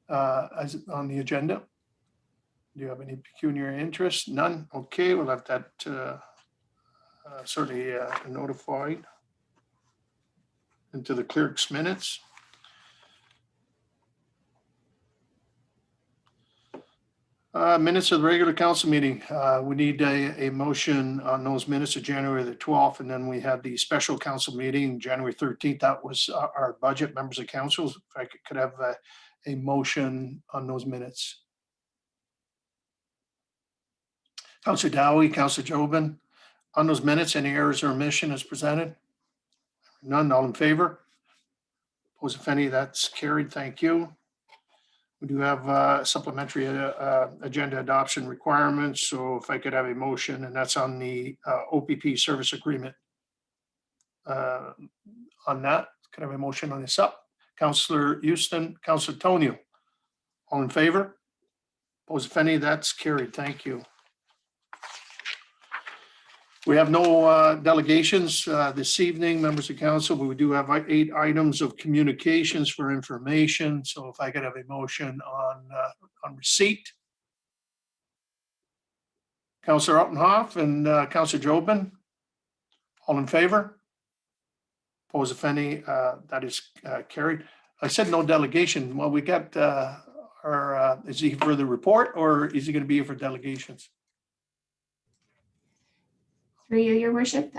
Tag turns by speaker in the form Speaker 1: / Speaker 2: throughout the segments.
Speaker 1: as on the agenda? Do you have any pecuniary interest? None? Okay, we'll have that certainly notified into the clerk's minutes. Minutes of the regular council meeting. We need a motion on those minutes of January the 12th, and then we had the special council meeting, January 13th. That was our budget members of council. If I could have a motion on those minutes. Councillor Dowie, Councillor Jobin, on those minutes, any errors or omission as presented? None, all in favor? Opposed, if any, that's carried. Thank you. We do have supplementary agenda adoption requirements. So if I could have a motion, and that's on the OPP service agreement. On that, could I have a motion on this up? Councillor Houston, Councillor Tonio, all in favor? Opposed, if any, that's carried. Thank you. We have no delegations this evening, members of council, but we do have 8 items of communications for information. So if I could have a motion on receipt. Councillor Altenhoff and Councillor Jobin, all in favor? Opposed, if any, that is carried. I said no delegation. Well, we got is he for the report or is he going to be here for delegations?
Speaker 2: Through you, your worship,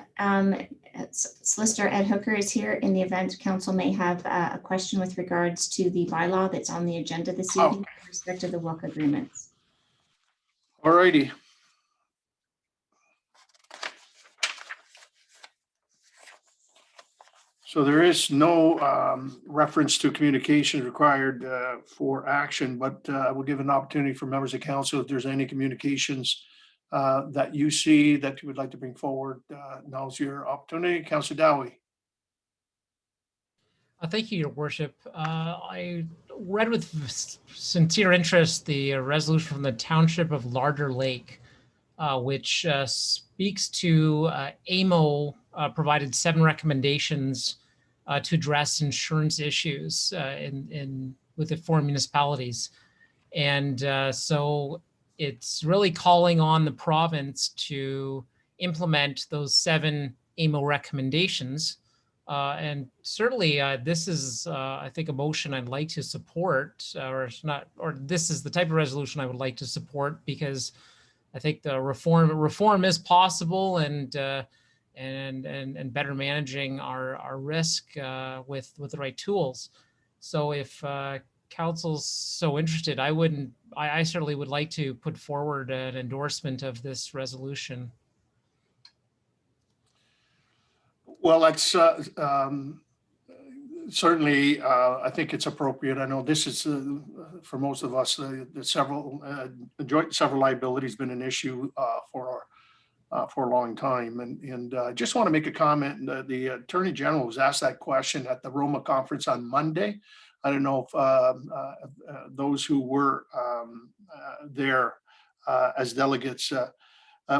Speaker 2: Solicitor Ed Hooker is here in the event council may have a question with regards to the bylaw that's on the agenda this evening with respect to the work agreements.
Speaker 1: All righty. So there is no reference to communication required for action, but I will give an opportunity for members of council if there's any communications that you see that you would like to bring forward. Now's your opportunity. Councillor Dowie.
Speaker 3: Thank you, Your Worship. I read with sincere interest the resolution from the Township of Larder Lake, which speaks to AMO provided 7 recommendations to address insurance issues with the 4 municipalities. And so it's really calling on the province to implement those 7 AMO recommendations. And certainly this is, I think, a motion I'd like to support, or this is the type of resolution I would like to support, because I think the reform is possible, and better managing our risk with the right tools. So if council's so interested, I certainly would like to put forward an endorsement of this resolution.
Speaker 1: Well, that's certainly, I think it's appropriate. I know this is, for most of us, the joint several liability has been an issue for a long time. And just want to make a comment. The Attorney General was asked that question at the Roma conference on Monday. I don't know if those who were there as delegates,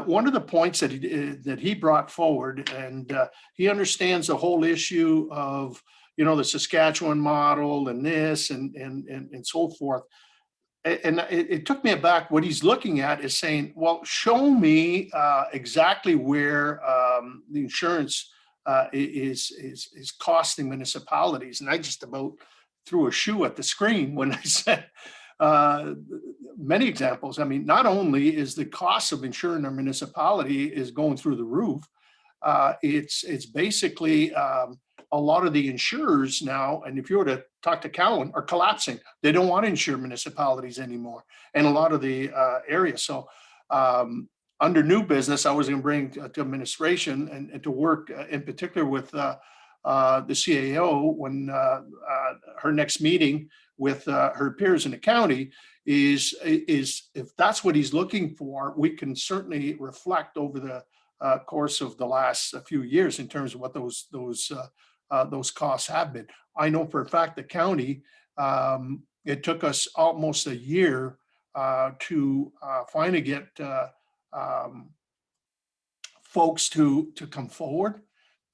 Speaker 1: one of the points that he brought forward, and he understands the whole issue of, the Saskatchewan model and this and so forth. And it took me aback. What he's looking at is saying, well, show me exactly where the insurance is costing municipalities. And I just about threw a shoe at the screen when I said many examples. I mean, not only is the cost of insuring a municipality is going through the roof, it's basically a lot of the insurers now, and if you were to talk to Cowan, are collapsing. They don't want to insure municipalities anymore, and a lot of the areas. So under new business, I was going to bring to administration and to work in particular with the CAO when her next meeting with her peers in the county is if that's what he's looking for, we can certainly reflect over the course of the last few years in terms of what those costs have been. I know for a fact the county, it took us almost a year to finally get folks to come forward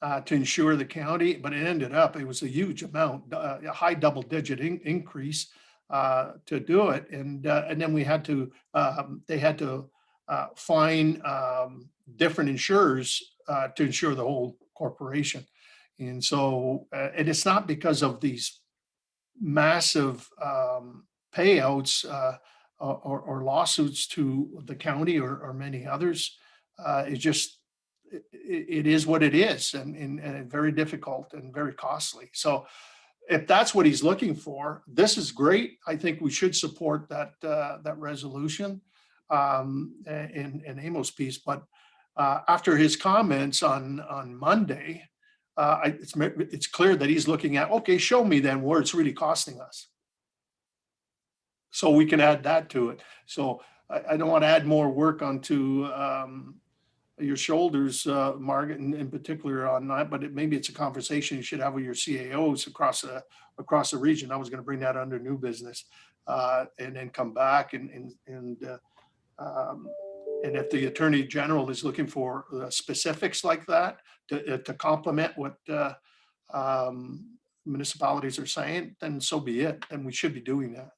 Speaker 1: to insure the county, but it ended up, it was a huge amount, a high double-digit increase to do it. And then we had to, they had to find different insurers to insure the whole corporation. And so, and it's not because of these massive payouts or lawsuits to the county or many others. It's just, it is what it is, and very difficult and very costly. So if that's what he's looking for, this is great. I think we should support that resolution in Amos' piece. But after his comments on Monday, it's clear that he's looking at, okay, show me then where it's really costing us, so we can add that to it. So I don't want to add more work onto your shoulders, Margaret, in particular on that, but maybe it's a conversation you should have with your CAOs across the region. I was going to bring that under new business, and then come back and if the Attorney General is looking for specifics like that to complement what municipalities are saying, then so be it. And we should be doing that.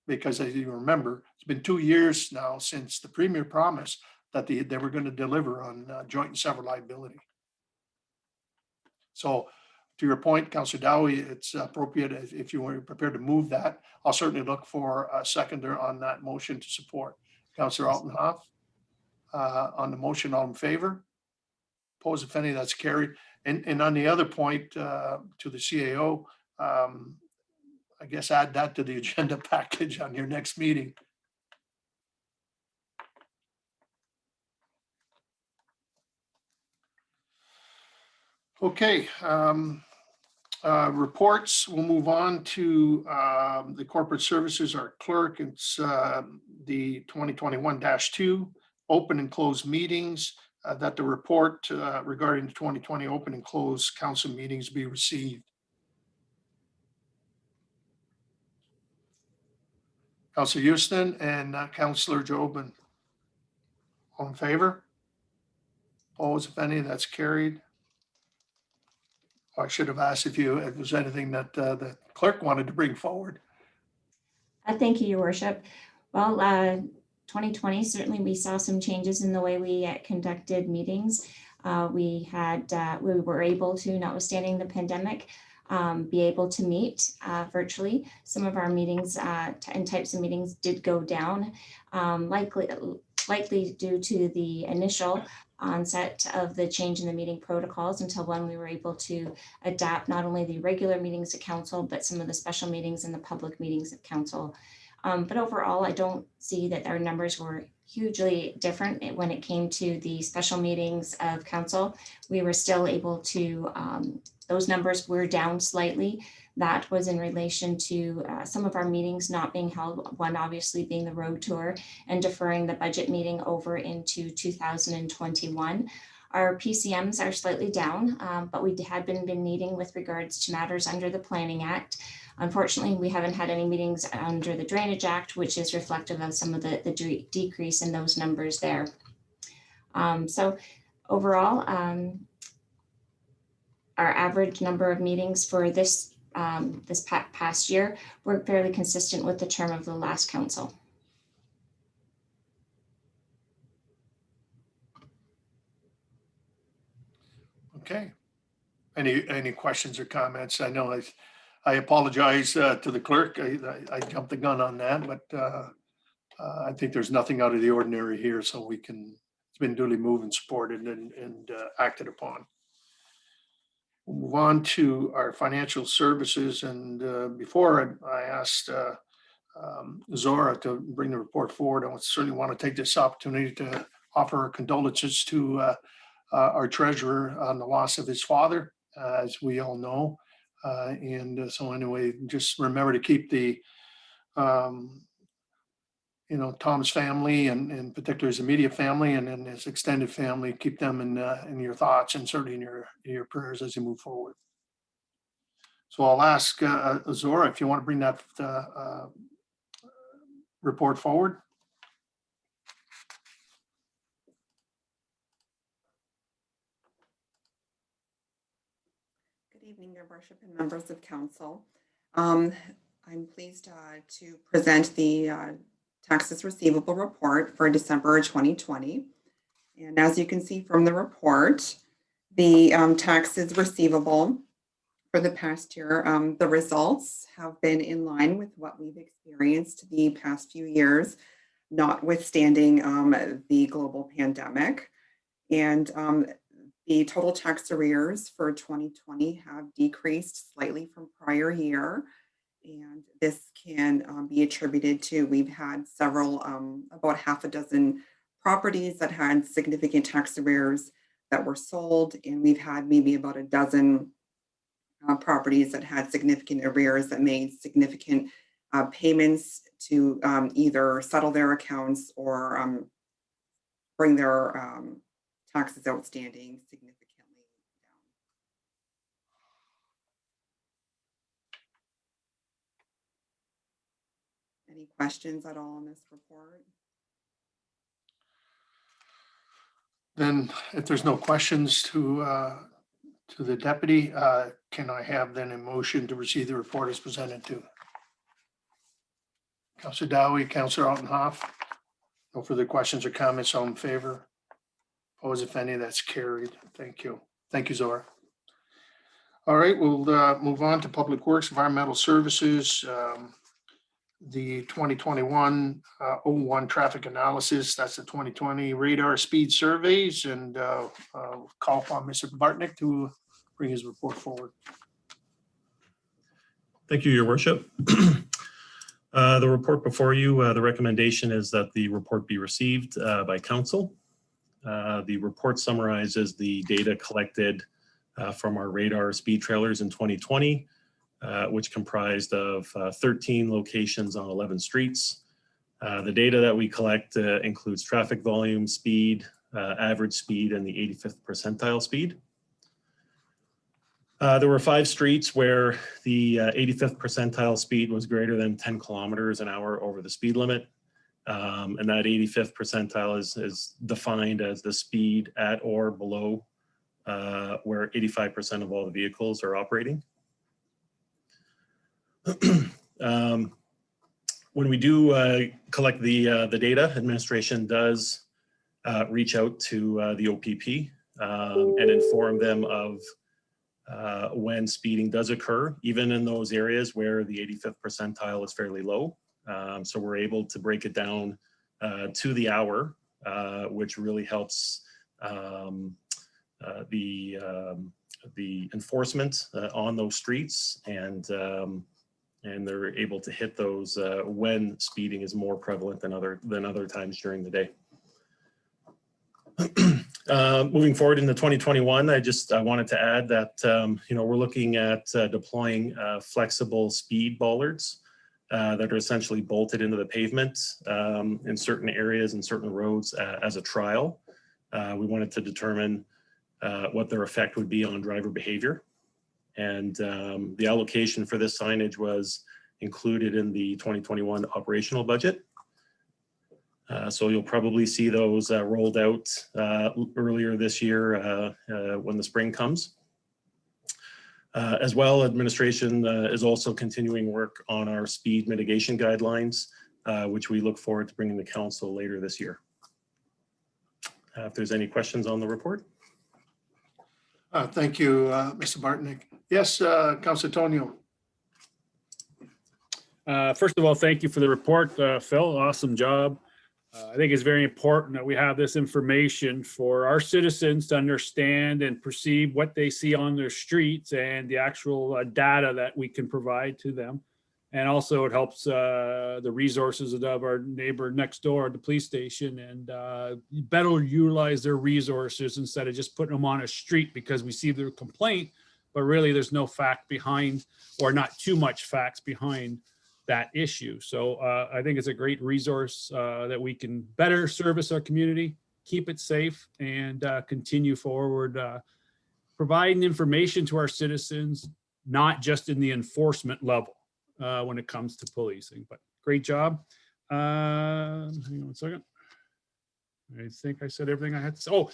Speaker 1: Because as you remember, it's been 2 years now since the Premier promised that they were going to deliver on joint and several liability. So to your point, Councillor Dowie, it's appropriate if you were prepared to move that. I'll certainly look for a seconder on that motion to support. Councillor Altenhoff, on the motion, all in favor? Opposed, if any, that's carried. And on the other point, to the CAO, I guess add that to the agenda package on your next meeting. Okay, reports. We'll move on to the corporate services. Our clerk, it's the 2021-2 open and closed meetings, that the report regarding the 2020 open and closed council meetings be received. Councillor Houston and Councillor Jobin. All in favor? Opposed, if any, that's carried. I should have asked if there's anything that the clerk wanted to bring forward.
Speaker 2: Thank you, Your Worship. Well, 2020, certainly we saw some changes in the way we conducted meetings. We were able to, notwithstanding the pandemic, be able to meet virtually. Some of our meetings and types of meetings did go down, likely due to the initial onset of the change in the meeting protocols, until when we were able to adapt not only the regular meetings of council, but some of the special meetings and the public meetings of council. But overall, I don't see that our numbers were hugely different when it came to the special meetings of council. We were still able to, those numbers were down slightly. That was in relation to some of our meetings not being held, one obviously being the road tour and deferring the budget meeting over into 2021. Our PCMs are slightly down, but we had been meeting with regards to matters under the Planning Act. Unfortunately, we haven't had any meetings under the Drainage Act, which is reflective of some of the decrease in those numbers there. So overall, our average number of meetings for this past year were fairly consistent with the term of the last council.
Speaker 1: Okay. Any questions or comments? I know I apologize to the clerk. I jumped the gun on that, but I think there's nothing out of the ordinary here, so it's been duly moved and supported and acted upon. We'll move on to our financial services, and before I asked Zora to bring the report forward, I certainly want to take this opportunity to offer our condolences to our treasurer on the loss of his father, as we all know. And so anyway, just remember to keep the, Tom's family and in particular his immediate family and his extended family, keep them in your thoughts and certainly in your prayers as you move forward. So I'll ask Zora if you want to bring that report forward.
Speaker 4: evening, Your Worship and members of council. I'm pleased to present the taxes receivable report for December 2020. And as you can see from the report, the taxes receivable for the past year, the results have been in line with what we've experienced the past few years, notwithstanding the global pandemic. And the total tax arrears for 2020 have decreased slightly from prior year. And this can be attributed to, we've had several, about half a dozen properties that had significant tax arrears that were sold. And we've had maybe about a dozen properties that had significant arrears that made significant payments to either settle their accounts or bring their taxes outstanding significantly down. Any questions at all on this report?
Speaker 1: Then if there's no questions to the deputy, can I have then a motion to receive the report as presented to Councillor Dowie, Councillor Altenhoff? No further questions or comments, all in favor? Opposed, if any, that's carried. Thank you. Thank you, Zora. All right, we'll move on to Public Works, Environmental Services. The 2021-01 traffic analysis, that's the 2020 radar speed surveys, and call upon Mr. Bartnick to bring his report forward.
Speaker 5: Thank you, Your Worship. The report before you, the recommendation is that the report be received by council. The report summarizes the data collected from our radar speed trailers in 2020, which comprised of 13 locations on 11 streets. The data that we collect includes traffic volume, speed, average speed, and the 85th percentile speed. There were 5 streets where the 85th percentile speed was greater than 10 kilometers an hour over the speed limit. And that 85th percentile is defined as the speed at or below where 85% of all the vehicles are operating. When we do collect the data, administration does reach out to the OPP and inform them of when speeding does occur, even in those areas where the 85th percentile is fairly low. So we're able to break it down to the hour, which really helps the enforcement on those streets, and they're able to hit those when speeding is more prevalent than other times during the day. Moving forward into 2021, I wanted to add that we're looking at deploying flexible speed bollards that are essentially bolted into the pavement in certain areas and certain roads as a trial. We wanted to determine what their effect would be on driver behavior. And the allocation for this signage was included in the 2021 operational budget. So you'll probably see those rolled out earlier this year when the spring comes. As well, administration is also continuing work on our speed mitigation guidelines, which we look forward to bringing to council later this year. If there's any questions on the report.
Speaker 1: Thank you, Mr. Bartnick. Yes, Councillor Tonio.
Speaker 6: First of all, thank you for the report, Phil. Awesome job. I think it's very important that we have this information for our citizens to understand and perceive what they see on their streets and the actual data that we can provide to them. And also it helps the resources of our neighbor next door at the police station, and better utilize their resources instead of just putting them on a street because we see their complaint, but really there's no fact behind, or not too much facts behind that issue. So I think it's a great resource that we can better service our community, keep it safe, and continue forward providing information to our citizens, not just in the enforcement level when it comes to policing. But great job. Hang on 1 second. I think I said everything I had to say. Oh,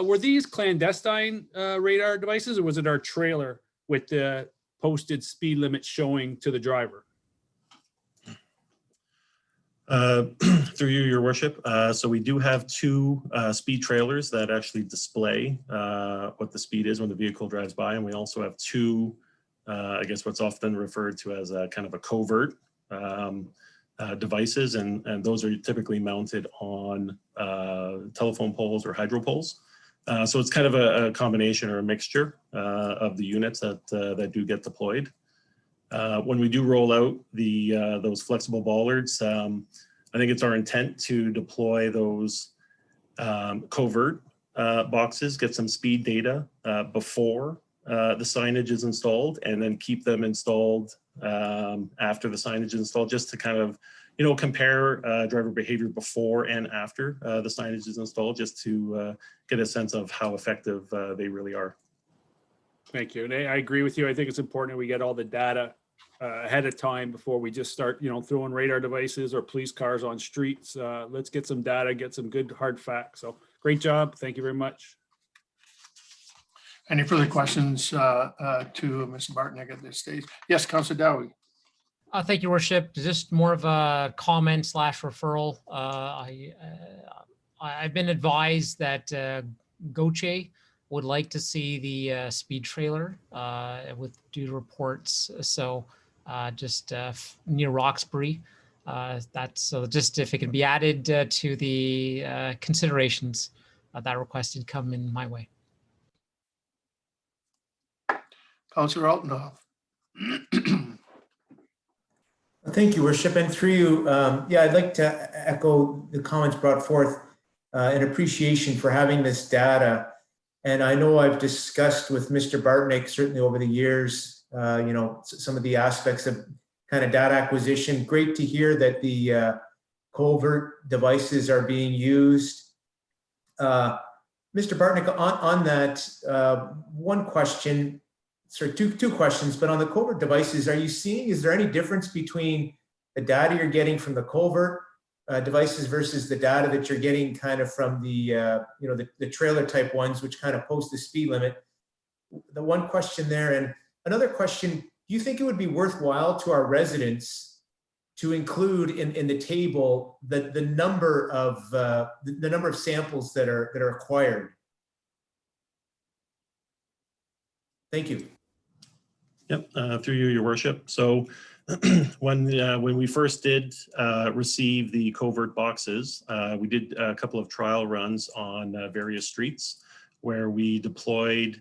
Speaker 6: were these clandestine radar devices, or was it our trailer with the posted speed limit showing to the driver?
Speaker 5: Through you, your worship. So we do have two speed trailers that actually display what the speed is when the vehicle drives by. And we also have two, I guess what's often referred to as a kind of a covert devices. And those are typically mounted on telephone poles or hydro poles. So it's kind of a combination or a mixture of the units that do get deployed. When we do roll out those flexible bollards, I think it's our intent to deploy those covert boxes, get some speed data before the signage is installed, and then keep them installed after the signage is installed, just to kind of, compare driver behavior before and after the signage is installed, just to get a sense of how effective they really are.
Speaker 6: Thank you. And I agree with you. I think it's important that we get all the data ahead of time before we just start, throwing radar devices or police cars on streets. Let's get some data, get some good hard facts. So great job. Thank you very much.
Speaker 1: Any further questions to Mr. Bartnick at this stage? Yes, Councilor Dowie.
Speaker 3: Thank you, Worship. Just more of a comment / referral. I've been advised that Goche would like to see the speed trailer with due to reports. So just near Roxbury. That's so just if it can be added to the considerations that request did come in my way.
Speaker 1: Councilor Altenhoff.
Speaker 7: Thank you, Worship. And through you, I'd like to echo the comments brought forth in appreciation for having this data. And I know I've discussed with Mr. Bartnick, certainly over the years, some of the aspects of kind of data acquisition. Great to hear that the covert devices are being used. Mr. Bartnick, on that, one question, sorry, two questions, but on the covert devices, is there any difference between the data you're getting from the covert devices versus the data that you're getting kind of from the trailer type ones, which kind of post the speed limit? The one question there. And another question, do you think it would be worthwhile to our residents to include in the table the number of samples that are acquired? Thank you.
Speaker 5: Yep, through you, your worship. So when we first did receive the covert boxes, we did a couple of trial runs on various streets where we deployed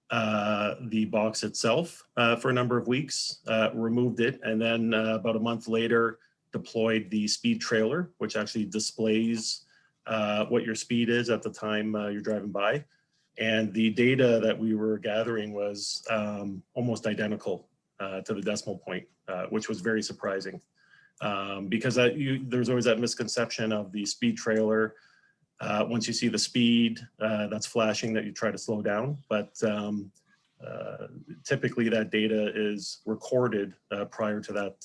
Speaker 5: the box itself for a number of weeks, removed it, and then about a month later deployed the speed trailer, which actually displays what your speed is at the time you're driving by. And the data that we were gathering was almost identical to the decimal point, which was very surprising because there's always that misconception of the speed trailer. Once you see the speed that's flashing, that you try to slow down. But typically that data is recorded prior to that,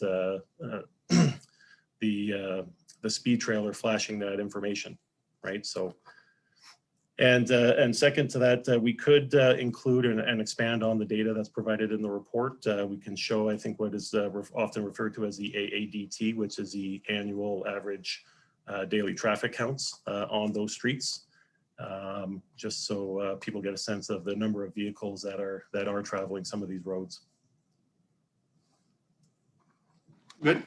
Speaker 5: the speed trailer flashing that information, right? So. And second to that, we could include and expand on the data that's provided in the report. We can show, I think, what is often referred to as the AADT, which is the annual average daily traffic counts on those streets, just so people get a sense of the number of vehicles that are traveling some of these roads.
Speaker 1: Good.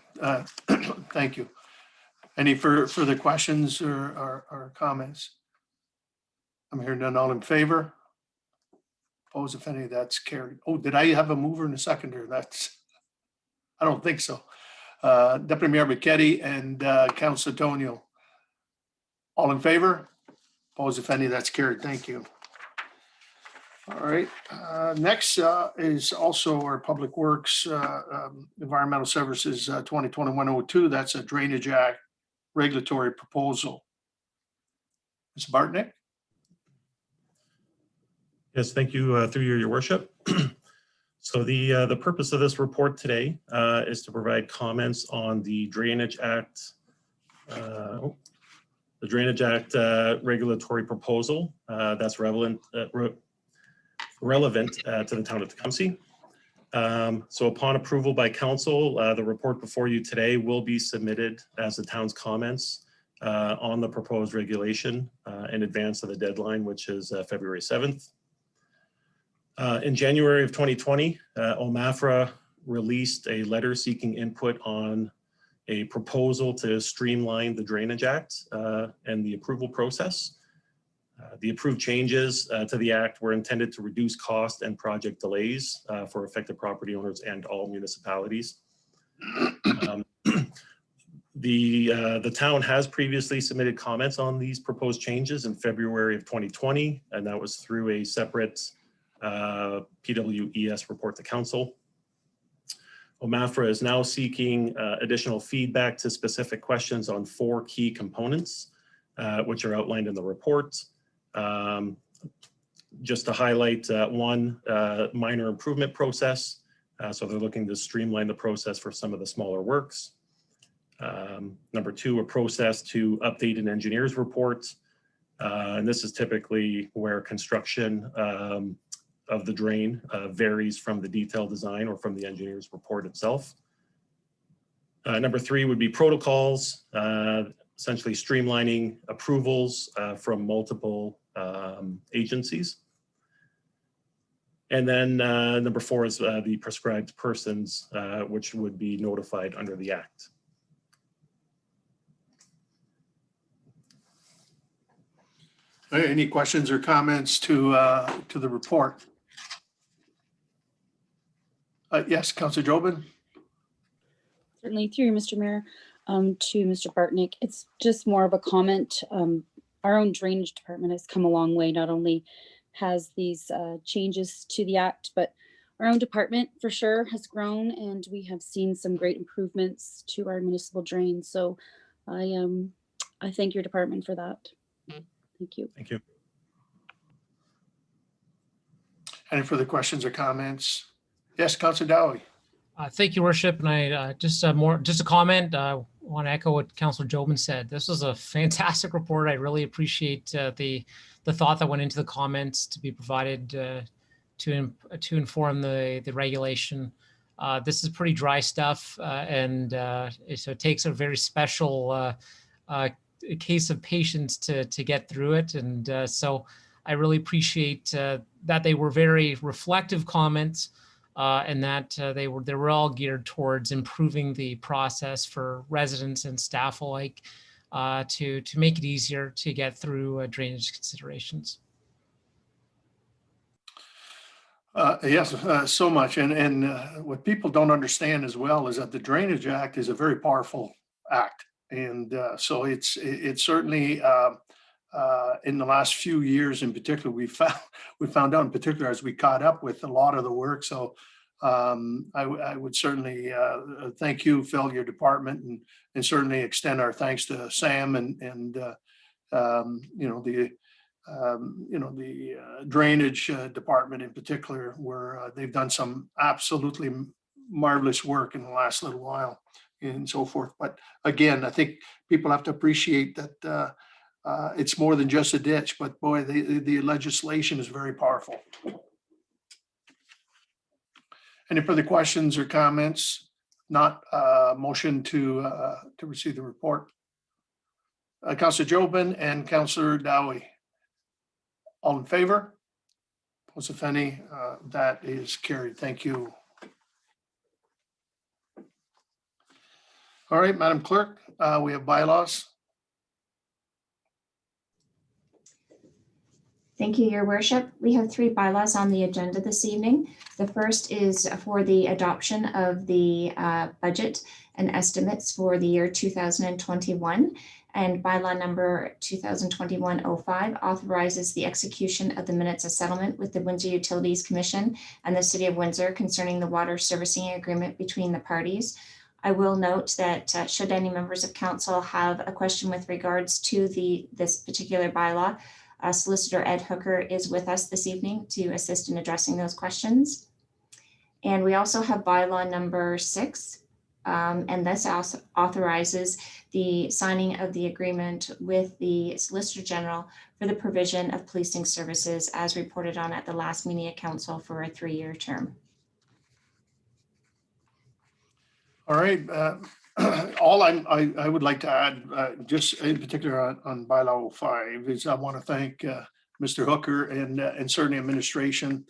Speaker 1: Thank you. Any further questions or comments? I'm hearing none. All in favor? Opposed, if any? That's carried. Oh, did I have a mover and a seconder? I don't think so. Deputy Mayor Michetti and Councilor Tonio. All in favor? Opposed, if any? That's carried. Thank you. All right. Next is also our Public Works Environmental Services 2021-02. That's a Drainage Act regulatory proposal. Ms. Bartnick?
Speaker 5: Yes, thank you, through you, your worship. So the purpose of this report today is to provide comments on the Drainage Act, regulatory proposal that's relevant to the town of Tecumseh. So upon approval by council, the report before you today will be submitted as the town's comments on the proposed regulation in advance of the deadline, which is February 7th. In January of 2020, OMAFRA released a letter seeking input on a proposal to streamline the Drainage Act and the approval process. The approved changes to the Act were intended to reduce cost and project delays for affected property owners and all municipalities. The town has previously submitted comments on these proposed changes in February of 2020, and that was through a separate PWES report to council. OMAFRA is now seeking additional feedback to specific questions on 4 key components, which are outlined in the report. Just to highlight one minor improvement process. So they're looking to streamline the process for some of the smaller works. Number 2, a process to update an engineer's report. And this is typically where construction of the drain varies from the detailed design or from the engineer's report itself. Number 3 would be protocols, essentially streamlining approvals from multiple agencies. And then number 4 is the prescribed persons, which would be notified under the Act.
Speaker 1: Any questions or comments to the report? Yes, Councillor Jobin.
Speaker 8: Certainly, through you, Mr. Mayor, to Mr. Bartnick. It's just more of a comment. Our own drainage department has come a long way. Not only has these changes to the Act, but our own department for sure has grown, and we have seen some great improvements to our municipal drains. So I thank your department for that. Thank you.
Speaker 5: Thank you.
Speaker 1: Any further questions or comments? Yes, Councillor Dowie.
Speaker 3: Thank you, Worship. And I just a comment. I want to echo what Councillor Jobin said. This was a fantastic report. I really appreciate the thought that went into the comments to be provided to inform the regulation. This is pretty dry stuff, and so it takes a very special case of patience to get through it. And so I really appreciate that they were very reflective comments. And that they were all geared towards improving the process for residents and staff alike to make it easier to get through drainage considerations.
Speaker 1: Yes, so much. And what people don't understand as well is that the Drainage Act is a very powerful act. And so it's certainly in the last few years in particular, we found out in particular as we caught up with a lot of the work. So I would certainly thank you, Phil, your department, and certainly extend our thanks to Sam and the drainage department in particular, where they've done some absolutely marvelous work in the last little while and so forth. But again, I think people have to appreciate that it's more than just a ditch, but boy, the legislation is very powerful. Any further questions or comments? Not motion to receive the report. Councillor Jobin and Councillor Dowie. All in favor? Opposed, if any? That is carried. Thank you. All right, Madam Clerk, we have bylaws.
Speaker 2: Thank you, Your Worship. We have 3 bylaws on the agenda this evening. The first is for the adoption of the budget and estimates for the year 2021. And bylaw number 2021-05 authorizes the execution of the minutes of settlement with the Windsor Utilities Commission and the City of Windsor concerning the water servicing agreement between the parties. I will note that should any members of council have a question with regards to this particular bylaw, Solicitor Ed Hooker is with us this evening to assist in addressing those questions. And we also have bylaw number 6, and this also authorizes the signing of the agreement with the Solicitor General for the provision of policing services as reported on at the last meeting of council for a 3-year term.
Speaker 1: All right. All I would like to add, just in particular on bylaw 5, is I want to thank Mr. Hooker and certainly administration.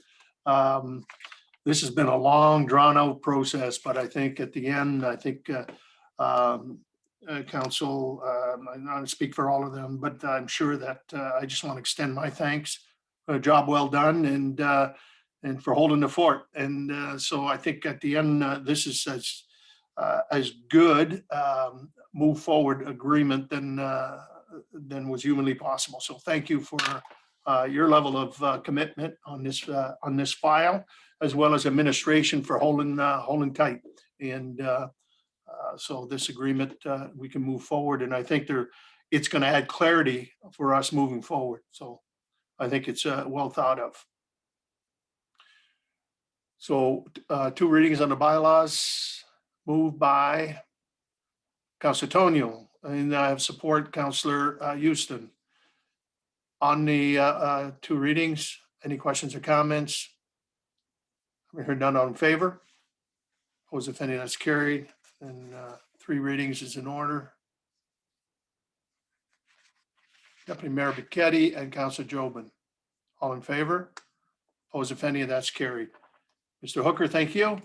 Speaker 1: This has been a long, drawn-out process, but I think at the end, I think council, I'm not to speak for all of them, but I'm sure that I just want to extend my thanks. A job well done, and for holding the fort. And so I think at the end, this is as good move forward agreement than was humanly possible. So thank you for your level of commitment on this file, as well as administration for holding tight. And so this agreement, we can move forward, and I think it's going to add clarity for us moving forward. So I think it's well thought of. So 2 readings on the bylaws, moved by Councilor Tonio, and I have support Councilor Houston. On the 2 readings, any questions or comments? We heard none. All in favor? Opposed, if any, that's carried. And 3 readings is in order. Deputy Mayor Bichetti and Councilor Jobin. All in favor? Opposed, if any, that's carried. Mr. Hooker, thank you.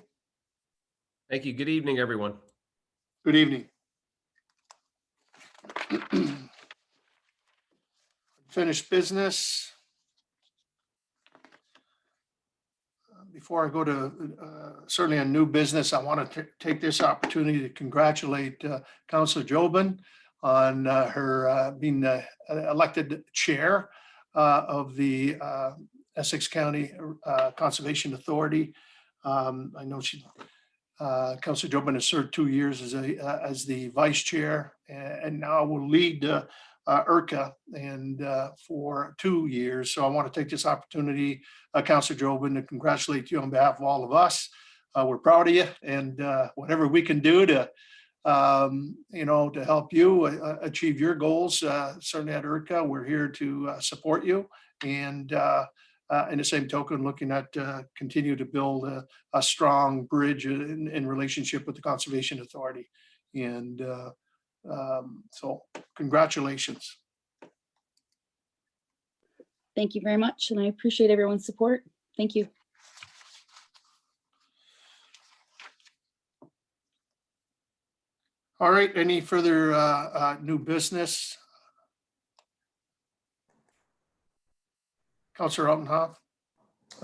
Speaker 9: Thank you. Good evening, everyone.
Speaker 1: Good evening. Finished business. Before I go to certainly a new business, I want to take this opportunity to congratulate Councilor Jobin on her being elected chair of the Essex County Conservation Authority. I know Councilor Jobin has served 2 years as the vice chair, and now will lead IRCA and for 2 years. So I want to take this opportunity, Councilor Jobin, to congratulate you on behalf of all of us. We're proud of you, and whatever we can do to to help you achieve your goals, certainly at IRCA, we're here to support you. And in the same token, looking at continue to build a strong bridge in relationship with the Conservation Authority. And so congratulations.
Speaker 8: Thank you very much, and I appreciate everyone's support. Thank you.
Speaker 1: All right, any further new business? Councillor Altenhoff.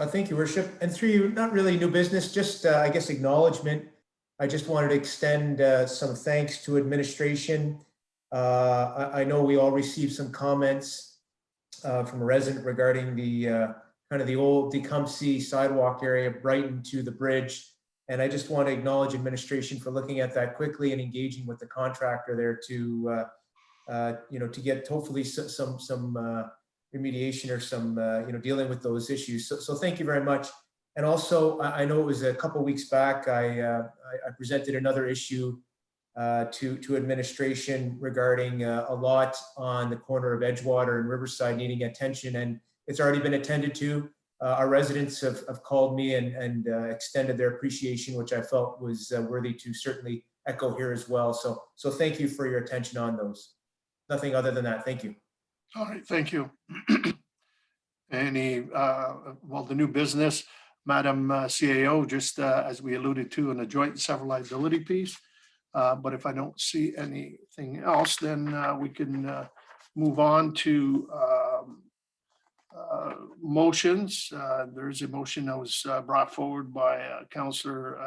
Speaker 7: Thank you, Worship. And through you, not really new business, just I guess acknowledgement. I just wanted to extend some thanks to administration. I know we all received some comments from a resident regarding the kind of the old Tecumseh sidewalk area, Brighton to the bridge. And I just want to acknowledge administration for looking at that quickly and engaging with the contractor there to, to get hopefully some remediation or some, dealing with those issues. So thank you very much. And also, I know it was a couple of weeks back, I presented another issue to administration regarding a lot on the corner of Edgewater and Riverside needing attention, and it's already been attended to. Our residents have called me and extended their appreciation, which I felt was worthy to certainly echo here as well. So thank you for your attention on those. Nothing other than that. Thank you.
Speaker 1: All right, thank you. The new business, Madam CAO, just as we alluded to in the joint and several liability piece. But if I don't see anything else, then we can move on to motions. There is a motion that was brought forward by Councillor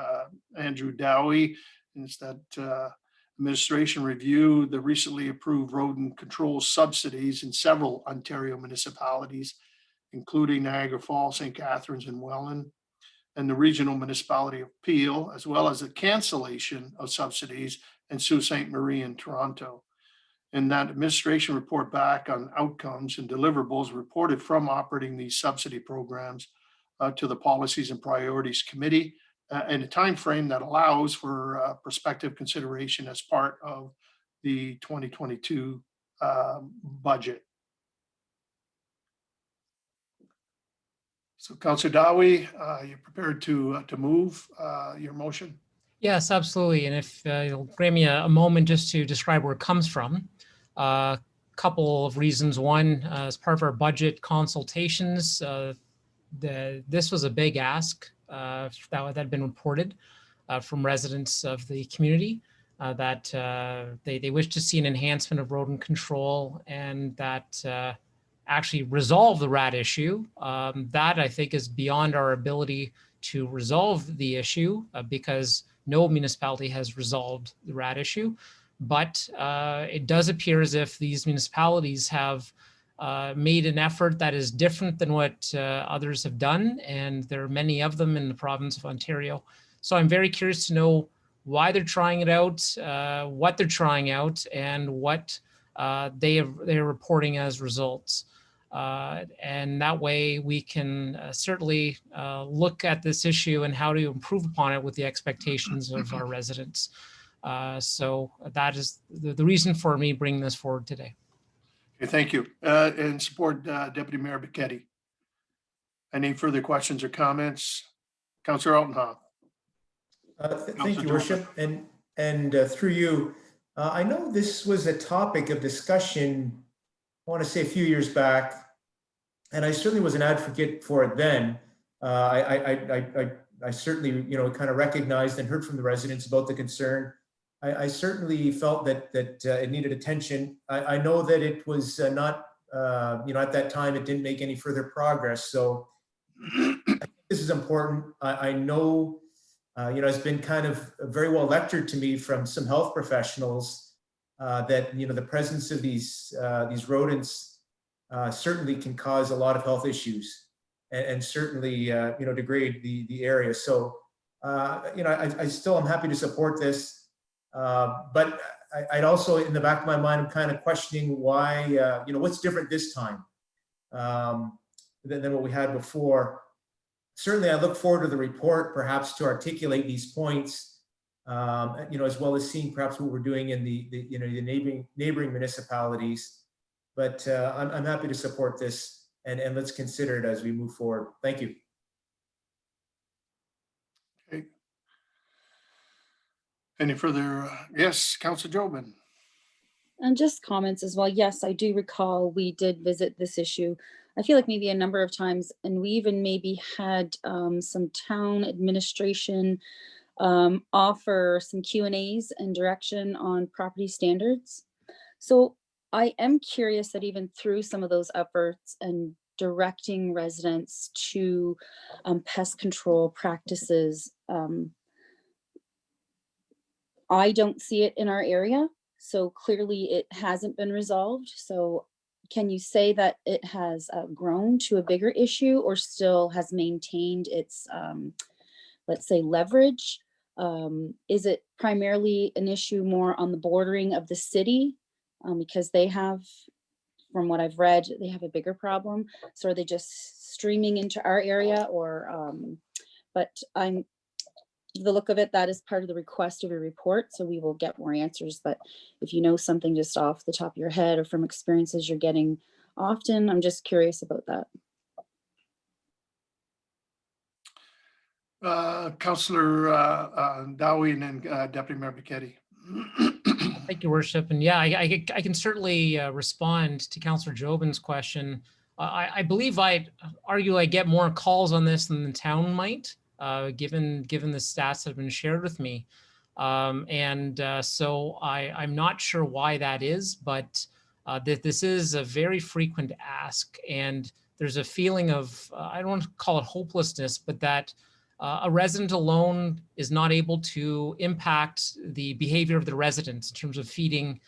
Speaker 1: Andrew Dowie. And it's that administration review the recently approved rodent control subsidies in several Ontario municipalities, including Niagara Falls, St. Catharines, and Welland, and the regional municipality of Peel, as well as the cancellation of subsidies in Sault Ste. Marie and Toronto. And that administration report back on outcomes and deliverables reported from operating these subsidy programs to the Policies and Priorities Committee in a time frame that allows for prospective consideration as part of the 2022 budget. So Councillor Dowie, you're prepared to move your motion?
Speaker 3: Yes, absolutely. And if you'll grant me a moment just to describe where it comes from. A couple of reasons. One, as part of our budget consultations, this was a big ask that had been reported from residents of the community that they wish to see an enhancement of rodent control and that actually resolve the rat issue. That I think is beyond our ability to resolve the issue because no municipality has resolved the rat issue. But it does appear as if these municipalities have made an effort that is different than what others have done. And there are many of them in the province of Ontario. So I'm very curious to know why they're trying it out, what they're trying out, and what they're reporting as results. And that way we can certainly look at this issue and how to improve upon it with the expectations of our residents. So that is the reason for me bringing this forward today.
Speaker 1: Okay, thank you. And support Deputy Mayor Bichetti. Any further questions or comments? Councillor Altenhoff.
Speaker 7: Thank you, Worship. And through you, I know this was a topic of discussion, I want to say a few years back, and I certainly was an advocate for it then. I certainly, kind of recognized and heard from the residents about the concern. I certainly felt that it needed attention. I know that it was not, at that time, it didn't make any further progress. So this is important. I know, it's been kind of very well lectured to me from some health professionals that, the presence of these rodents certainly can cause a lot of health issues and certainly, degrade the area. So, I still am happy to support this. But I'd also, in the back of my mind, I'm kind of questioning why, what's different this time than what we had before. Certainly, I look forward to the report, perhaps to articulate these points, as well as seeing perhaps what we're doing in the neighboring municipalities. But I'm happy to support this, and let's consider it as we move forward. Thank you.
Speaker 1: Okay. Any further? Yes, Councillor Jobin.
Speaker 8: And just comments as well. Yes, I do recall we did visit this issue. I feel like maybe a number of times, and we even maybe had some town administration offer some Q&As and direction on property standards. So I am curious that even through some of those efforts and directing residents to pest control practices, I don't see it in our area. So clearly it hasn't been resolved. So can you say that it has grown to a bigger issue or still has maintained its, let's say, leverage? Is it primarily an issue more on the bordering of the city? Because they have, from what I've read, they have a bigger problem. So are they just streaming into our area or, but the look of it, that is part of the request of your report. So we will get more answers. But if you know something just off the top of your head or from experiences you're getting often, I'm just curious about that.
Speaker 1: Councillor Dowie and then Deputy Mayor Bichetti.
Speaker 3: Thank you, Worship. And yeah, I can certainly respond to Councillor Jobin's question. I believe I'd argue I get more calls on this than the town might. Given the stats that have been shared with me. So I'm not sure why that is, but this is a very frequent ask. And there's a feeling of, I don't want to call it hopelessness, but that a resident alone is not able to impact the behavior of the residents in terms of feeding,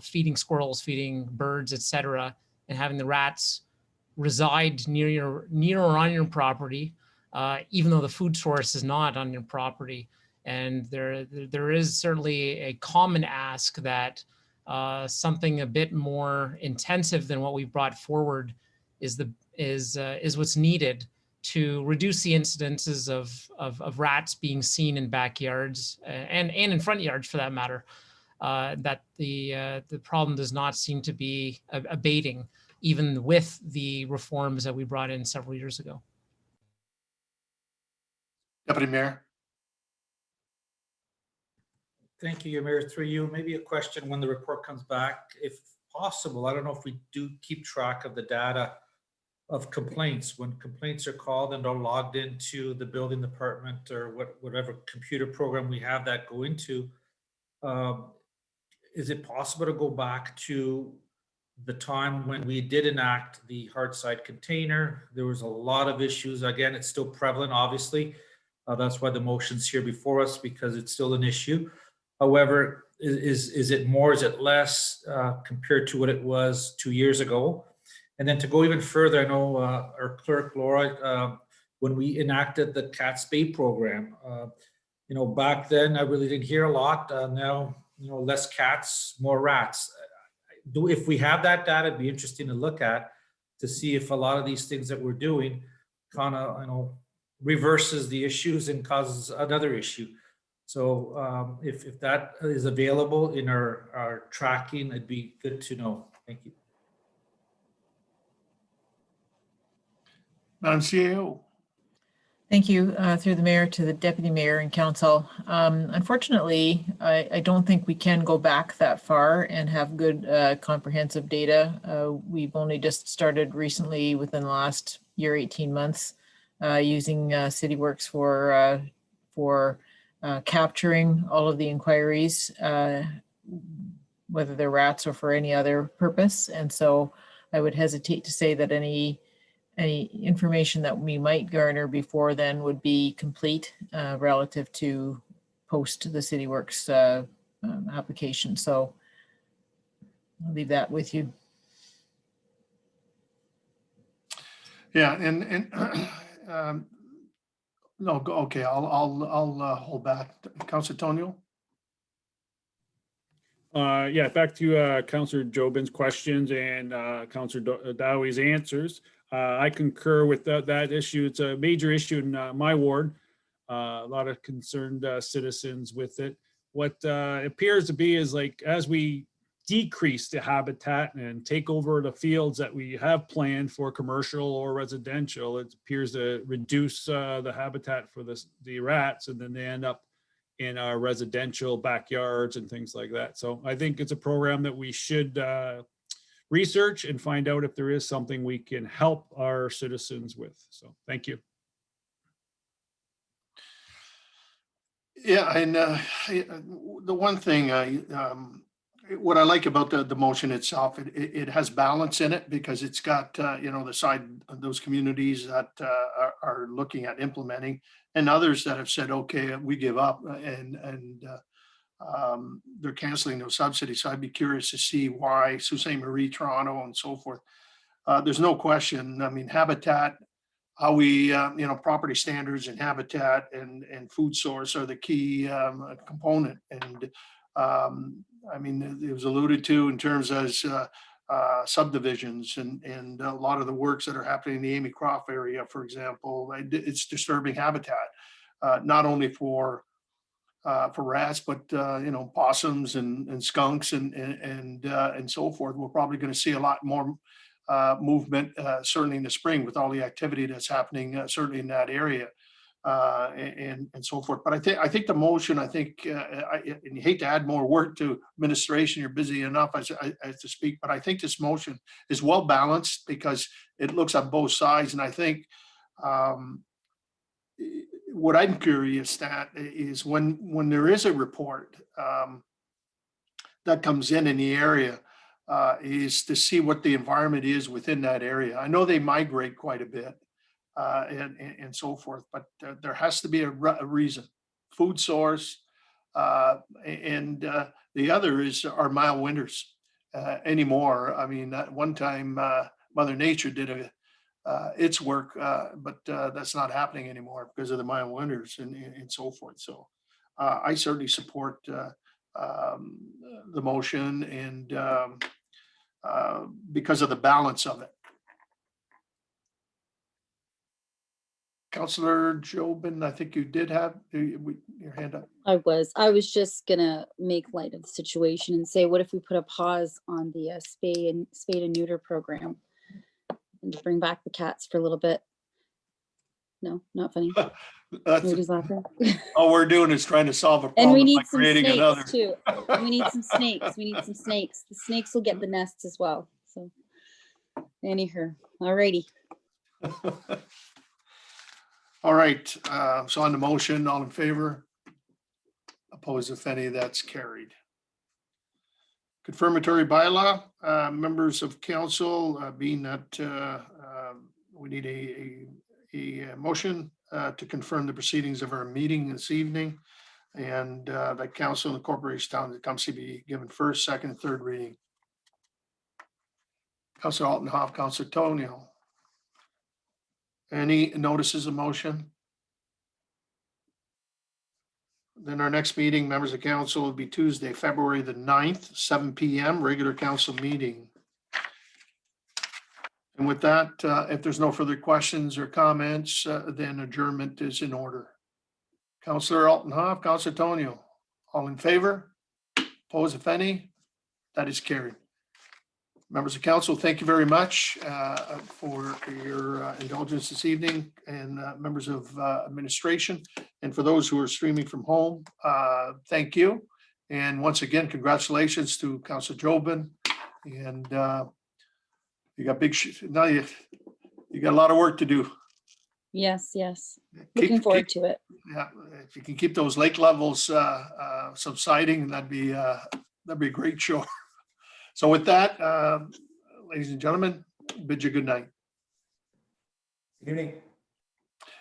Speaker 3: feeding squirrels, feeding birds, etc., and having the rats reside near or on your property. Even though the food source is not on your property. And there is certainly a common ask that something a bit more intensive than what we've brought forward is what's needed to reduce the incidences of rats being seen in backyards and in front yards for that matter. That the problem does not seem to be abating even with the reforms that we brought in several years ago.
Speaker 1: Deputy Mayor.
Speaker 10: Thank you, Your Mayor, through you. Maybe a question when the report comes back, if possible. I don't know if we do keep track of the data of complaints. When complaints are called and are logged into the building department or whatever computer program we have that go into, is it possible to go back to the time when we did enact the hard side container? There was a lot of issues. Again, it's still prevalent, obviously. That's why the motion's here before us, because it's still an issue. However, is it more, is it less compared to what it was 2 years ago? And then to go even further, I know our clerk, Laura, when we enacted the cat spay program, back then I really didn't hear a lot. Now, less cats, more rats. If we have that data, it'd be interesting to look at to see if a lot of these things that we're doing kind of, reverses the issues and causes another issue. So if that is available in our tracking, it'd be good to know. Thank you.
Speaker 1: Madam CAO.
Speaker 11: Thank you, through the mayor to the deputy mayor and council. Unfortunately, I don't think we can go back that far and have good comprehensive data. We've only just started recently within the last year, 18 months, using CityWorks for capturing all of the inquiries, whether they're rats or for any other purpose. And so I would hesitate to say that any information that we might garner before then would be complete relative to post the CityWorks application. So I'll leave that with you.
Speaker 1: Yeah, and no, okay, I'll hold back. Councilor Tonio?
Speaker 6: Yeah, back to Councillor Jobin's questions and Councillor Dowie's answers. I concur with that issue. It's a major issue in my ward. A lot of concerned citizens with it. What appears to be is, like, as we decrease the habitat and take over the fields that we have planned for commercial or residential, it appears to reduce the habitat for the rats, and then they end up in our residential backyards and things like that. So I think it's a program that we should research and find out if there is something we can help our citizens with. So thank you.
Speaker 1: Yeah, and the one thing what I like about the motion itself, it has balance in it, because it's got the side of those communities that are looking at implementing, and others that have said, okay, we give up, and they're canceling those subsidies. So I'd be curious to see why Sault Ste. Marie, Toronto, and so forth. There's no question. I mean, habitat, how we, property standards and habitat and food source are the key component. And I mean, it was alluded to in terms as subdivisions and a lot of the works that are happening in the Amy Croft area, for example. It's disturbing habitat, not only for rats, but possums and skunks and so forth. We're probably going to see a lot more movement, certainly in the spring, with all the activity that's happening, certainly in that area, and so forth. But I think the motion, and you hate to add more work to administration, you're busy enough as to speak, but I think this motion is well balanced because it looks at both sides. And I think what I'm curious at is when there is a report that comes in the area, is to see what the environment is within that area. I know they migrate quite a bit and so forth, but there has to be a reason. Food source, and the other is our mild winters anymore. I mean, at one time, Mother Nature did its work, but that's not happening anymore because of the mild winters and so forth. So I certainly support the motion, and because of the balance of it. Councillor Jobin, I think you did have your hand up.
Speaker 8: I was just gonna make light of the situation and say, what if we put a pause on the spay and neuter program and bring back the cats for a little bit? No, not funny.
Speaker 1: That's
Speaker 8: Nobody's laughing.
Speaker 1: all we're doing is trying to solve a
Speaker 8: And
Speaker 1: problem
Speaker 8: we
Speaker 1: by
Speaker 8: need some
Speaker 1: creating another.
Speaker 8: snakes too. And we need some snakes. We need some snakes. The snakes will get the nests as well. So anyhow, alrighty.
Speaker 1: All right, so on the motion, all in favor? Opposed, if any, that's carried. Confirmatory bylaw, members of council, being that we need a motion to confirm the proceedings of our meeting this evening, and that council and the corporation town of Tecumseh be given first, second, and third reading. Councilor Altenhoff, Councilor Tonio. Any notices of motion? Then our next meeting, members of council, will be Tuesday, February the 9th, 7 p.m., regular council meeting. And with that, if there's no further questions or comments, then adjournment is in order. Councilor Altenhoff, Councilor Tonio, all in favor? Opposed, if any? That is carried. Members of council, thank you very much for your indulgence this evening, and members of administration. And for those who are streaming from home, thank you. And once again, congratulations to Councilor Jobin. And you got now you got a lot of work to do.
Speaker 8: Yes, yes. Looking forward to it.
Speaker 1: Yeah, if you can keep those lake levels subsiding, that'd be a great show. So with that, ladies and gentlemen, bid you good night.
Speaker 7: Good evening.